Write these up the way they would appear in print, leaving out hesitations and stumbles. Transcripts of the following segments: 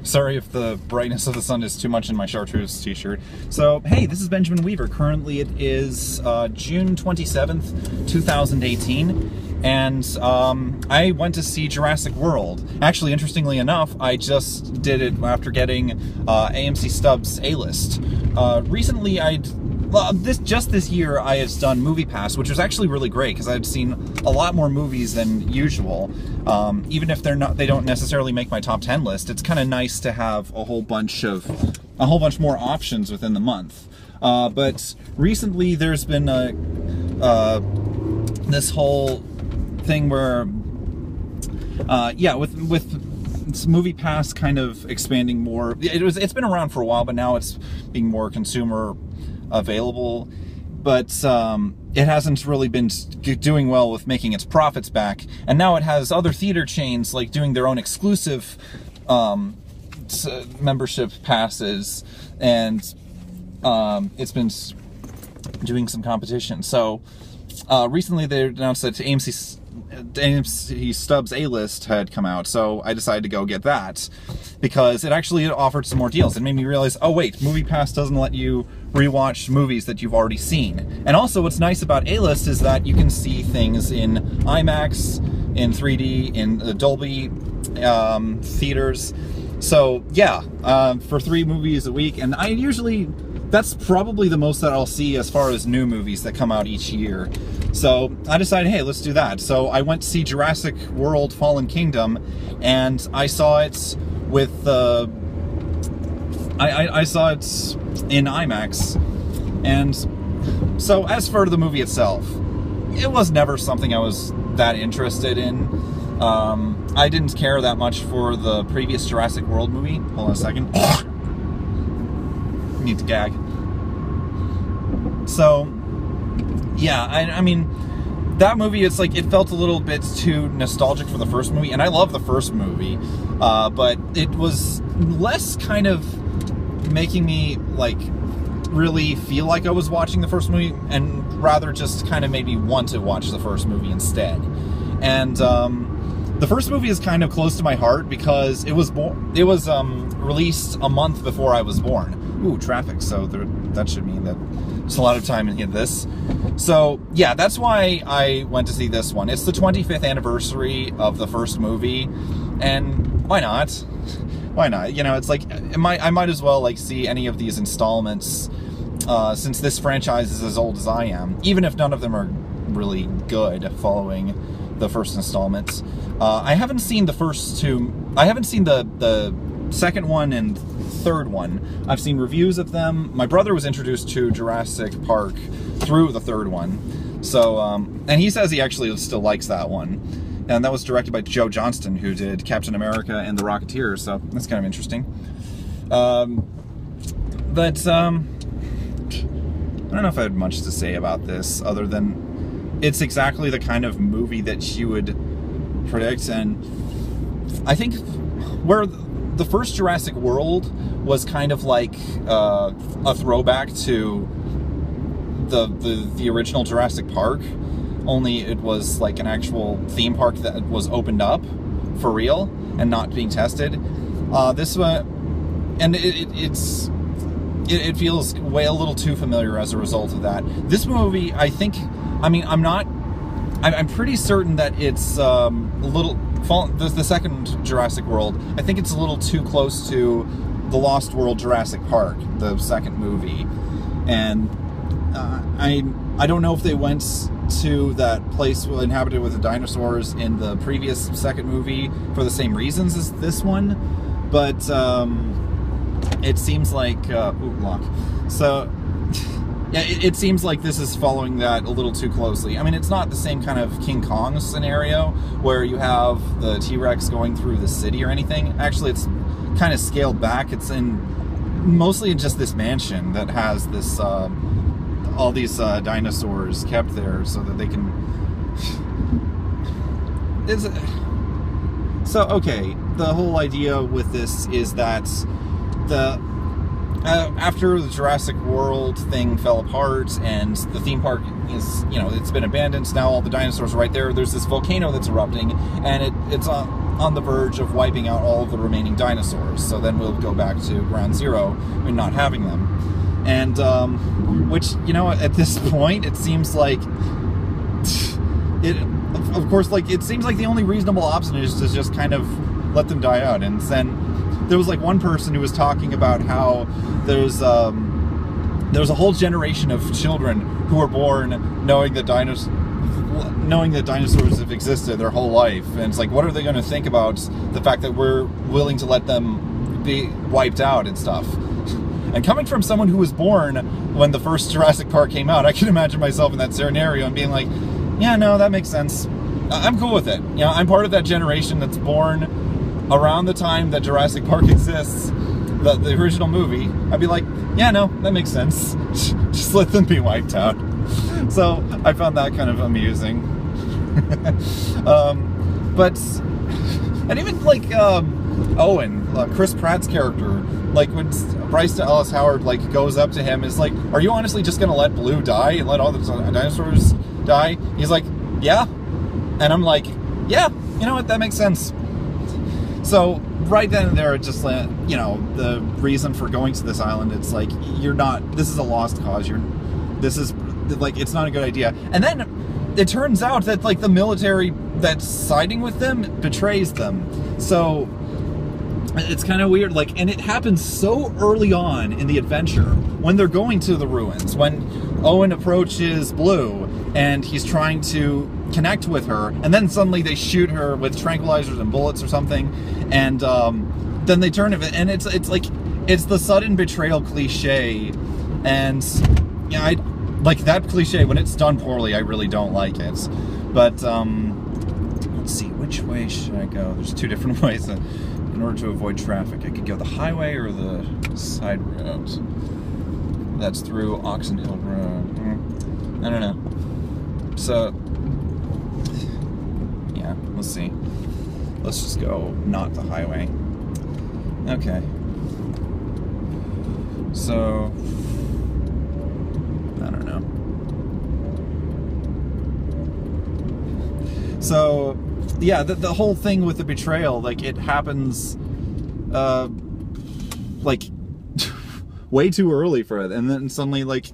Sorry if the brightness of the sun is too much in my chartreuse t-shirt. So, hey, this is Benjamin Weaver. Currently it is June 27th, 2018, and I went to see Jurassic World. Actually, interestingly enough, I just did it after getting AMC Stubs A-List. Recently, this year I had done Movie Pass, which was actually really great because I'd seen a lot more movies than usual. Even if they don't necessarily make my top 10 list, it's kind of nice to have a whole bunch more options within the month. But recently there's been this whole thing where with Movie Pass kind of expanding more. It's been around for a while, but now it's being more consumer available, but it hasn't really been doing well with making its profits back, and now it has other theater chains like doing their own exclusive membership passes, and it's been doing some competition. So recently they announced that AMC Stubs A-List had come out, so I decided to go get that because it actually offered some more deals. It made me realize, oh wait, Movie Pass doesn't let you rewatch movies that you've already seen. And also what's nice about A-List is that you can see things in IMAX, in 3D, in Dolby theaters. So yeah, for 3 movies a week, and that's probably the most that I'll see as far as new movies that come out each year. So I decided, hey, let's do that. So I went to see Jurassic World Fallen Kingdom, and I saw it with I saw it in IMAX. And so as for the movie itself, it was never something I was that interested in. I didn't care that much for the previous Jurassic World movie. Hold on a second. Need to gag. So yeah, I mean, that movie, it's like, it felt a little bit too nostalgic for the first movie, and I love the first movie, but it was less kind of making me like really feel like I was watching the first movie, and rather just kind of made me want to watch the first movie instead. And the first movie is kind of close to my heart because it was released a month before I was born. Ooh, traffic, so that should mean that there's a lot of time in this. So yeah, that's why I went to see this one. It's the 25th anniversary of the first movie, and why not? Why not? You know, it's like, I might as well like see any of these installments, since this franchise is as old as I am, even if none of them are really good following the first installment. I haven't seen the first two. I haven't seen the second one and third one. I've seen reviews of them. My brother was introduced to Jurassic Park through the third one, so and he says he actually still likes that one, and that was directed by Joe Johnston, who did Captain America and The Rocketeer, so that's kind of interesting. But I don't know if I had much to say about this other than it's exactly the kind of movie that you would predict. And I think where the first Jurassic World was kind of like a throwback to the original Jurassic Park, only it was like an actual theme park that was opened up for real and not being tested. This one, and it feels way a little too familiar as a result of that. This movie, I'm pretty certain that it's a little, the second Jurassic World, I think it's a little too close to the Lost World Jurassic Park, the second movie. And I don't know if they went to that place inhabited with the dinosaurs in the previous second movie for the same reasons as this one, but it seems like, lock. So, yeah, it seems like this is following that a little too closely. I mean, it's not the same kind of King Kong scenario where you have the T-Rex going through the city or anything. Actually, it's kind of scaled back. It's mostly in just this mansion that has this, all these dinosaurs kept there so that they can... So, okay, the whole idea with this is that after the Jurassic World thing fell apart and the theme park is, it's been abandoned, now all the dinosaurs are right there. There's this volcano that's erupting, and on the verge of wiping out all of the remaining dinosaurs. So then we'll go back to ground zero and not having them. And, which, you know, at this point, it seems like, of course, like, it seems like the only reasonable option is to just kind of let them die out. And then there was, like, one person who was talking about how there's a whole generation of children who were born knowing that dinosaurs have existed their whole life. And it's like, what are they going to think about the fact that we're willing to let them be wiped out and stuff? And coming from someone who was born when the first Jurassic Park came out, I can imagine myself in that scenario and being like, yeah, no, that makes sense. I'm cool with it. You know, I'm part of that generation that's born around the time that Jurassic Park exists, the original movie. I'd be like, yeah, no, that makes sense. Just let them be wiped out. So I found that kind of amusing. And even like Owen, Chris Pratt's character, like when Bryce Dallas Howard like goes up to him, is like, are you honestly just gonna let Blue die and let all the dinosaurs die? He's like, yeah. And I'm like, yeah, you know what, that makes sense. So right then and there, it just, you know, the reason for going to this island, it's like, this is a lost cause. This is like, it's not a good idea. And then it turns out that like the military that's siding with them betrays them. So it's kind of weird, like, and it happens so early on in the adventure when they're going to the ruins, when Owen approaches Blue and he's trying to connect with her, and then suddenly they shoot her with tranquilizers and bullets or something, and then they turn it, and it's like, it's the sudden betrayal cliche, and yeah, I like that cliche. When it's done poorly, I really don't like it. But let's see, which way should I go? There's two different ways. In order to avoid traffic, I could go the highway or the side road. That's through Oxen Hill Road. I don't know. So, yeah, let's see. Let's just go not the highway. Okay. So, I don't know. So, yeah, the whole thing with the betrayal, like, it happens, like, way too early for it. And then suddenly, like,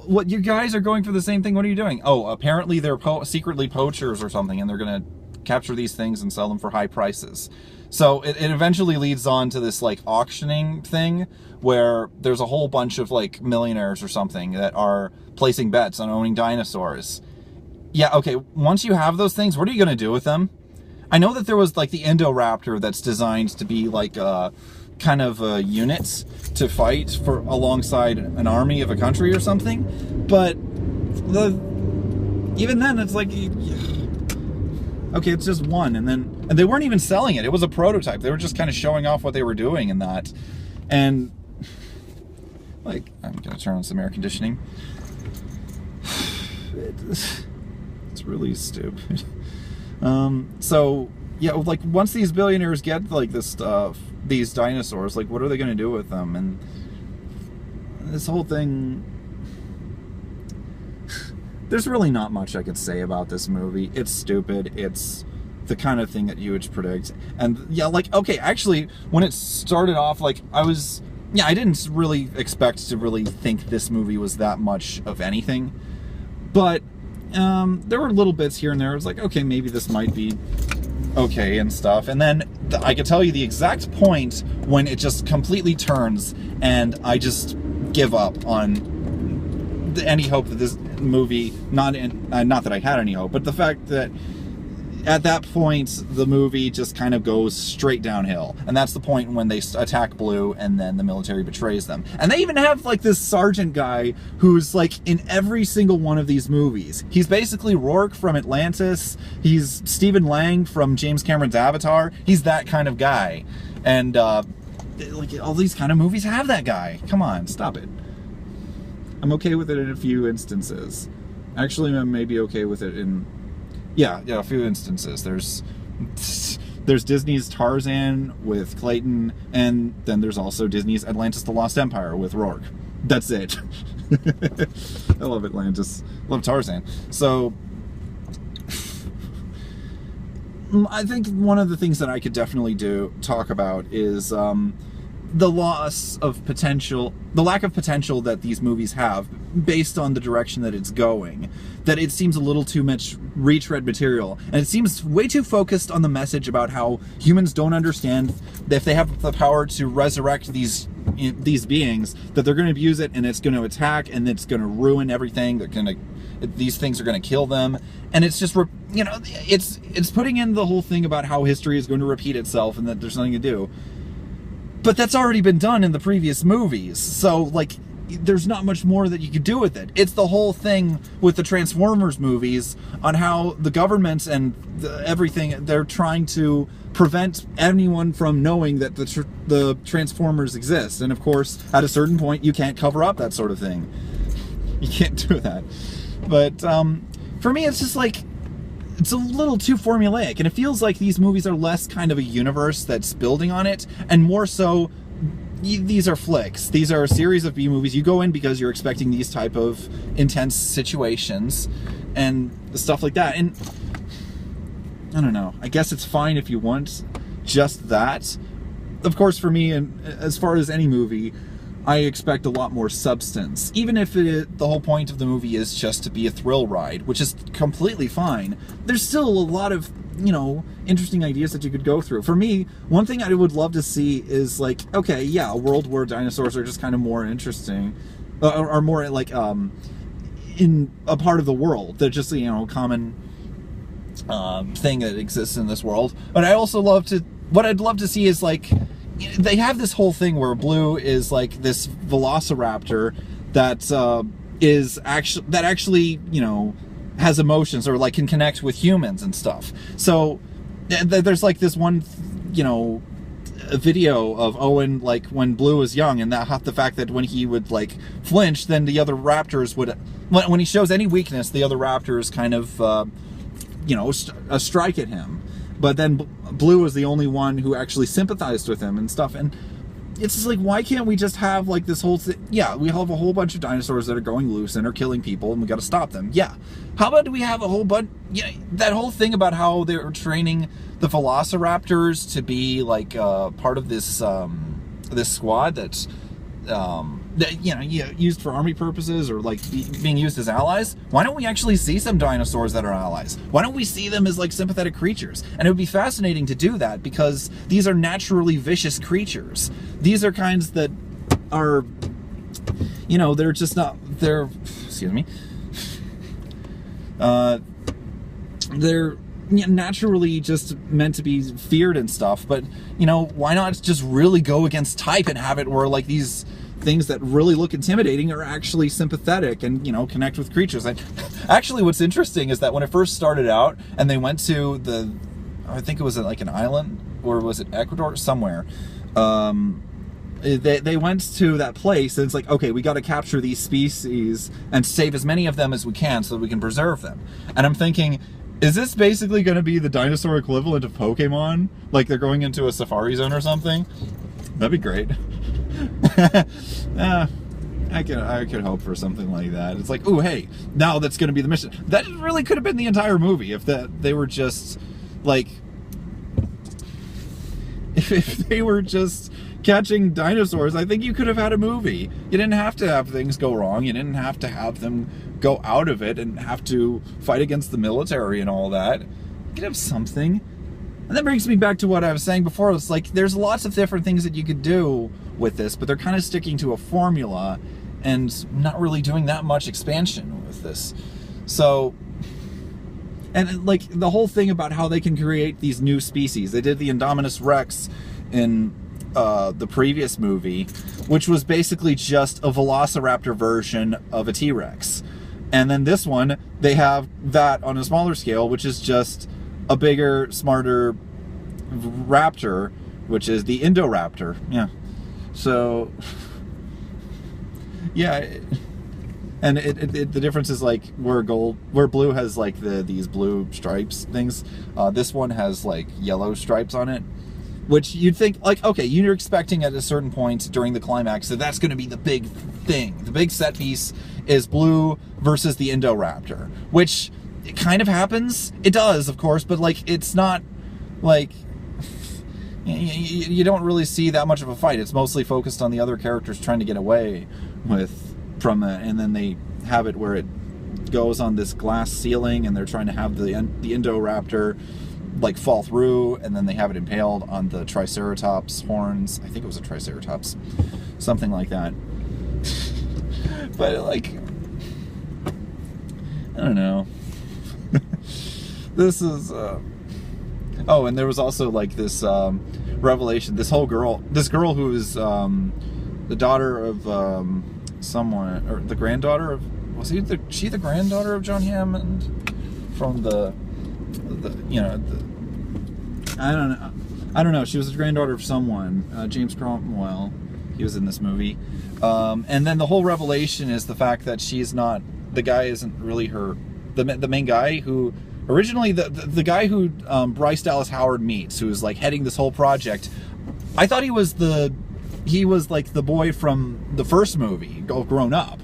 what, you guys are going for the same thing, what are you doing? Oh, apparently they're secretly poachers or something, and they're gonna capture these things and sell them for high prices. So it eventually leads on to this, like, auctioning thing, where there's a whole bunch of, like, millionaires or something that are placing bets on owning dinosaurs. Yeah, okay, once you have those things, what are you going to do with them? I know that there was, like, the Indoraptor that's designed to be, like, kind of a unit to fight for alongside an army of a country or something, but even then, it's like, okay, it's just one, and they weren't even selling it. It was a prototype. They were just kind of showing off what they were doing in that, and, like, I'm going to turn on some air conditioning. It's really stupid. So yeah, like, once these billionaires get, like, this stuff, these dinosaurs, like, what are they going to do with them? And this whole thing, there's really not much I could say about this movie. It's stupid. It's the kind of thing that you would predict. And yeah, like, okay, actually, when it started off, like, I didn't really expect to really think this movie was that much of anything, but there were little bits here and there. I was like, okay, maybe this might be okay and stuff. And then I could tell you the exact point when it just completely turns, and I just give up on any hope that this movie, not that I had any hope, but the fact that at that point the movie just kind of goes straight downhill. And that's the point when they attack Blue and then the military betrays them. And they even have, like, this sergeant guy who's, like, in every single one of these movies. He's basically Rourke from Atlantis. He's Stephen Lang from James Cameron's Avatar. He's that kind of guy. And like, all these kind of movies have that guy. Come on, stop it. I'm okay with it in a few instances. Actually, I'm maybe okay with it in, yeah, a few instances. There's Disney's Tarzan with Clayton, and then there's also Disney's Atlantis: The Lost Empire with Rourke. That's it. I love Atlantis. Love Tarzan. So, I think one of the things that I could definitely talk about is the loss of potential, the lack of potential that these movies have based on the direction that it's going. That it seems a little too much retread material, and it seems way too focused on the message about how humans don't understand that if they have the power to resurrect these beings, that they're going to abuse it, and it's going to attack, and it's going to ruin everything. These things are going to kill them, and it's just, you know, it's putting in the whole thing about how history is going to repeat itself and that there's nothing to do. But that's already been done in the previous movies, so like there's not much more that you could do with it. It's the whole thing with the Transformers movies on how the government and everything, they're trying to prevent anyone from knowing that the Transformers exist. And of course, at a certain point, you can't cover up that sort of thing. You can't do that. But for me, it's just like, it's a little too formulaic, and it feels like these movies are less kind of a universe that's building on it, and more so, these are flicks. These are a series of B-movies. You go in because you're expecting these type of intense situations and stuff like that. And I don't know. I guess it's fine if you want just that. Of course, for me, and as far as any movie, I expect a lot more substance. Even if the whole point of the movie is just to be a thrill ride, which is completely fine, there's still a lot of, you know, interesting ideas that you could go through. For me, one thing I would love to see is like, okay, yeah, a world where dinosaurs are just kind of more interesting, or more like in a part of the world. They're just, you know, a common thing that exists in this world. But I also what I'd love to see is like, they have this whole thing where Blue is like this velociraptor that actually, you know, has emotions or like can connect with humans and stuff. So there's like this one, you know, a video of Owen like when Blue was young, and that the fact that when he would like flinch, then the other raptors would, when he shows any weakness, the other raptors kind of you know, strike at him. But then Blue was the only one who actually sympathized with him and stuff. And it's just like, why can't we just have like this whole thing? Yeah, we have a whole bunch of dinosaurs that are going loose and are killing people, and we got to stop them. Yeah. How about we have a whole bunch? Yeah, that whole thing about how they were training the velociraptors to be like part of this this squad that's that, you know, used for army purposes or like being used as allies. Why don't we actually see some dinosaurs that are allies? Why don't we see them as like sympathetic creatures? And it would be fascinating to do that, because these are naturally vicious creatures. These are kinds that are, you know, they're just not, they're, excuse me, they're naturally just meant to be feared and stuff. But, you know, why not just really go against type and have it where like these things that really look intimidating are actually sympathetic and, you know, connect with creatures. Actually, what's interesting is that when it first started out and they went to the, I think it was like an island, or was it Ecuador, somewhere, they went to that place, and it's like, okay, we got to capture these species and save as many of them as we can so that we can preserve them. And I'm thinking, is this basically going to be the dinosaur equivalent of Pokemon? Like they're going into a safari zone or something? That'd be great. I could hope for something like that. It's like, oh, hey, now that's going to be the mission. That really could have been the entire movie if they were just like, if they were just catching dinosaurs. I think you could have had a movie. You didn't have to have things go wrong. You didn't have to have them go out of it and have to fight against the military and all that. You could have something. And that brings me back to what I was saying before. It's like, there's lots of different things that you could do with this, but they're kind of sticking to a formula and not really doing that much expansion with this. So, and like the whole thing about how they can create these new species. They did the Indominus Rex in the previous movie, which was basically just a velociraptor version of a T-Rex. And then this one, they have that on a smaller scale, which is just a bigger, smarter raptor, which is the Indoraptor. Yeah. So, yeah. And the difference is like where Blue has like these blue stripes things. This one has like yellow stripes on it, which you'd think like, okay, you're expecting at a certain point during the climax that that's going to be the big thing. The big set piece is Blue versus the Indoraptor, which it kind of happens. It does, of course, but like it's not like, you don't really see that much of a fight. It's mostly focused on the other characters trying to get away from it, and then they have it where it goes on this glass ceiling, and they're trying to have the Indoraptor like fall through, and then they have it impaled on the Triceratops horns. I think it was a Triceratops, something like that. But like, I don't know. This is oh, and there was also like this revelation. This girl who is the daughter of someone, or the granddaughter of, she the granddaughter of John Hammond from the you know, I don't know. She was the granddaughter of someone, James Cromwell. He was in this movie, and then the whole revelation is the fact that she's not, the guy isn't really the main guy who. Originally, the guy who Bryce Dallas Howard meets, who's like heading this whole project, I thought he was like the boy from the first movie, grown up.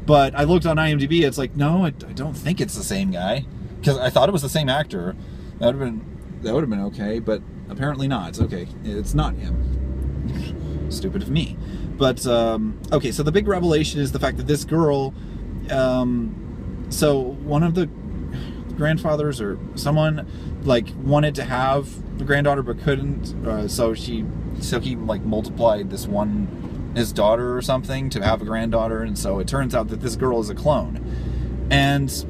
But I looked on IMDb, it's like, no, I don't think it's the same guy, because I thought it was the same actor. That would have been okay, but apparently not. It's okay, it's not him. Stupid of me. But okay, so the big revelation is the fact that this girl, so one of the grandfathers or someone like wanted to have the granddaughter but couldn't, so he like multiplied his daughter or something to have a granddaughter, and so it turns out that this girl is a clone, and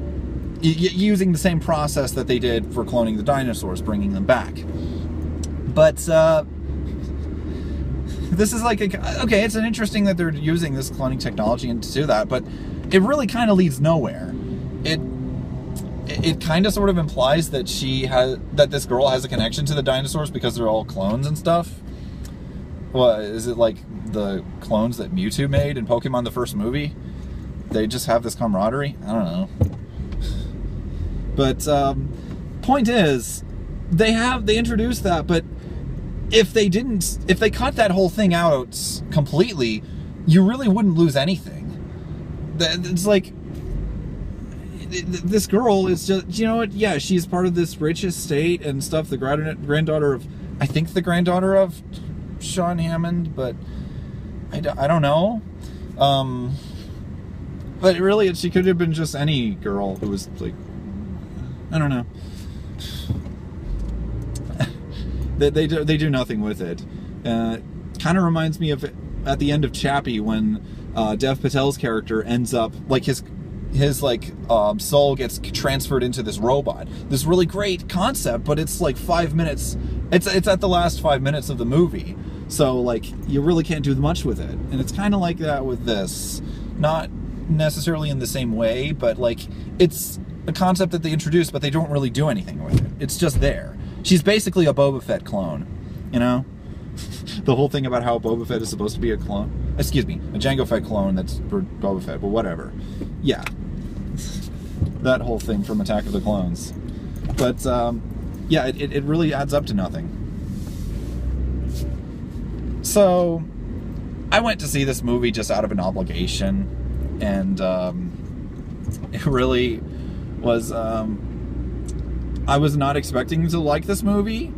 using the same process that they did for cloning the dinosaurs, bringing them back. But this is like okay, it's an interesting that they're using this cloning technology and to do that, but it really kind of leads nowhere. It kind of sort of implies that this girl has a connection to the dinosaurs because they're all clones and stuff. Well, is it like the clones that Mewtwo made in Pokemon the first movie? They just have this camaraderie? I don't know. But point is, they introduced that, but if they cut that whole thing out completely, you really wouldn't lose anything. It's like, this girl is just, you know what, yeah, she's part of this rich estate and stuff, the granddaughter of, I think the granddaughter of Sean Hammond, but I don't know. But really, she could have been just any girl who was like, I don't know. They do nothing with it. Kind of reminds me of at the end of Chappie when Dev Patel's character ends up like his soul gets transferred into this robot. This really great concept, but it's like 5 minutes. It's at the last 5 minutes of the movie, so like you really can't do much with it. And it's kind of like that with this, not necessarily in the same way, but like it's a concept that they introduced, but they don't really do anything with it. It's just there. She's basically a Boba Fett clone, you know. The whole thing about how Boba Fett is supposed to be a clone. Excuse me, a Jango Fett clone that's for Boba Fett, but whatever. Yeah. That whole thing from Attack of the Clones. But, yeah, it really adds up to nothing. So, I went to see this movie just out of an obligation, and it really was, I was not expecting to like this movie.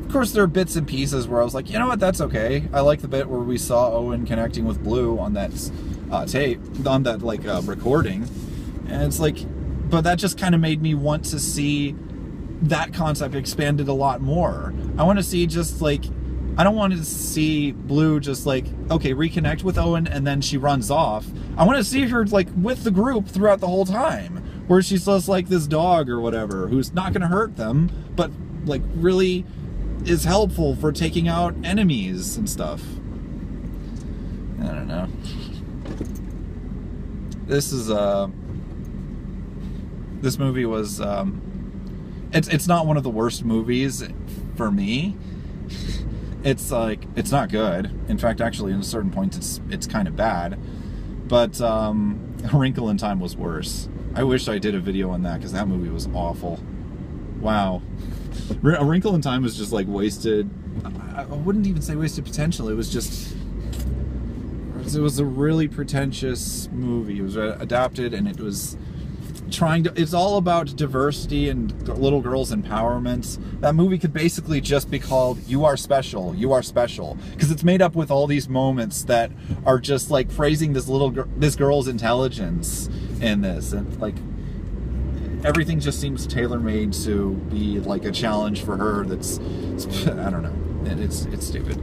Of course, there are bits and pieces where I was like, you know what, that's okay. I like the bit where we saw Owen connecting with Blue on that tape, on that, like, recording. And it's like, but that just kind of made me want to see that concept expanded a lot more. I want to see just like, I don't want to see Blue just like, okay, reconnect with Owen and then she runs off. I want to see her like with the group throughout the whole time, where she's just like this dog or whatever, who's not going to hurt them, but like really is helpful for taking out enemies and stuff. I don't know. This movie was, it's not one of the worst movies for me. It's like, it's not good. In fact, actually, in a certain point, it's kind of bad. But A Wrinkle in Time was worse. I wish I did a video on that, because that movie was awful. Wow. A Wrinkle in Time was just like wasted. I wouldn't even say wasted potential. It was just, it was a really pretentious movie. It was adapted, and it was it's all about diversity and little girls' empowerment. That movie could basically just be called You Are Special, You Are Special, because it's made up with all these moments that are just like praising this girl's intelligence in this, and like everything just seems tailor-made to be like a challenge for her. That's, I don't know, it's stupid.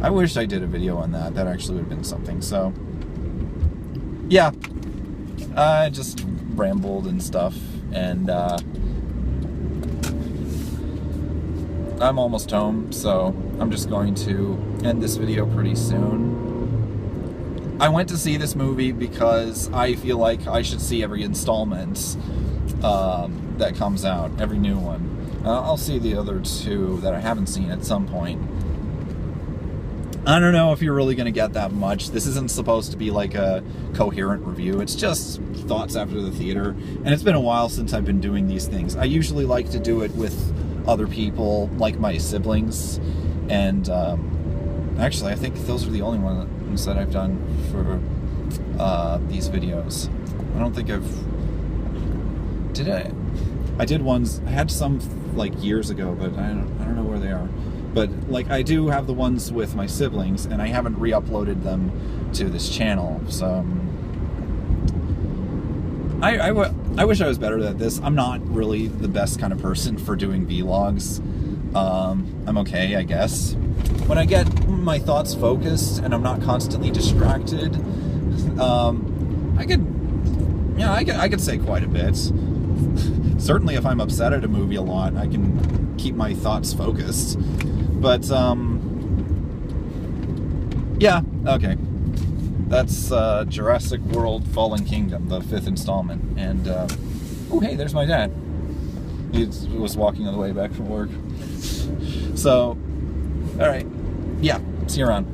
I wish I did a video on that. That actually would have been something. So yeah, I just rambled and stuff, and I'm almost home, so I'm just going to end this video pretty soon. I went to see this movie because I feel like I should see every installment that comes out, every new one. I'll see the other two that I haven't seen at some point. I don't know if you're really going to get that much. This isn't supposed to be like a coherent review. It's just thoughts after the theater. And it's been a while since I've been doing these things. I usually like to do it with other people, like my siblings. And actually, I think those are the only ones that I've done for these videos. I don't think did I did ones, I had some like years ago, but I don't know where they are. But like, I do have the ones with my siblings, and I haven't re-uploaded them to this channel. So I wish I was better at this. I'm not really the best kind of person for doing vlogs. I'm okay, I guess. When I get my thoughts focused and I'm not constantly distracted, I could say quite a bit. Certainly if I'm upset at a movie a lot, I can keep my thoughts focused. But, yeah, okay. That's Jurassic World Fallen Kingdom, the 5th installment. And, oh, hey, there's my dad. He was walking on the way back from work. So, alright. Yeah, see you around.